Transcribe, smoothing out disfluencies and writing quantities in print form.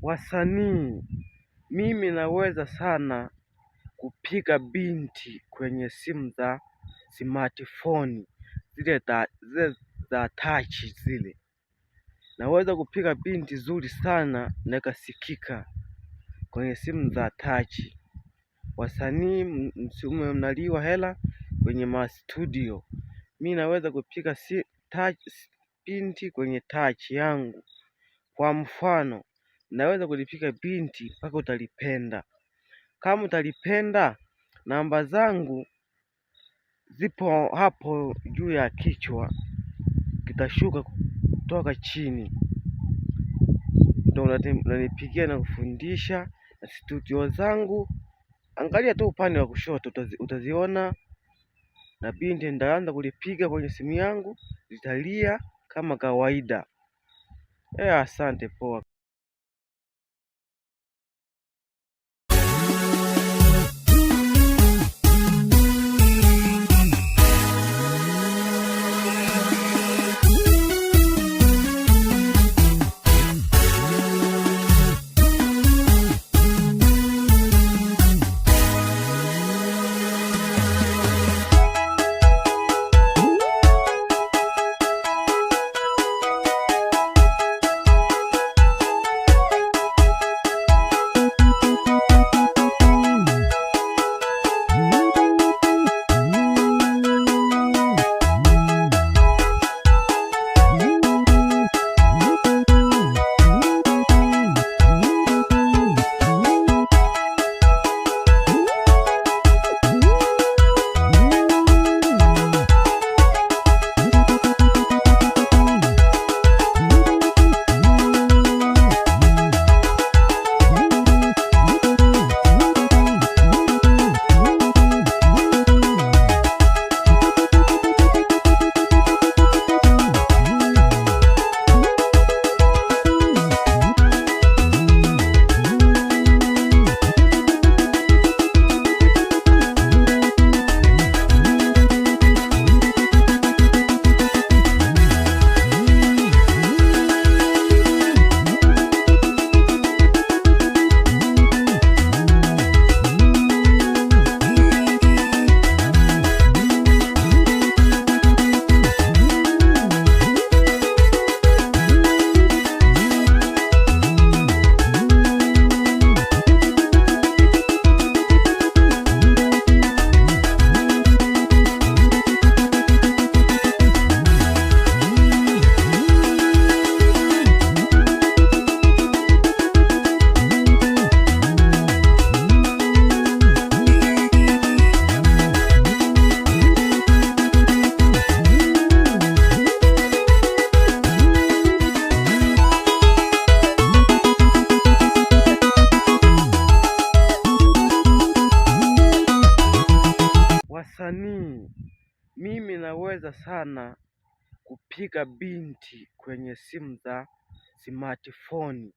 Wasanii, mimi naweza sana kupiga binti kwenye simu za smartphone zile za touch zile. Naweza kupiga binti zuri sana na ikasikika kwenye simu za touch. Wasanii msiwe mnaliwa hela kwenye mastudio. Mi naweza kupiga binti kwenye touch yangu. Kwa mfano, naweza kulipiga binti mpaka utalipenda. Kama utalipenda, namba zangu zipo hapo juu ya kichwa, kitashuka kutoka chini. Ndio unanipigia na kufundisha na studio zangu. Angalia tu upande wa kushoto utaziona, na binti nitaanza kulipiga kwenye simu yangu, litalia kama kawaida. Asante poa. Wasanii, mimi naweza sana kupiga binti kwenye simu za smartphone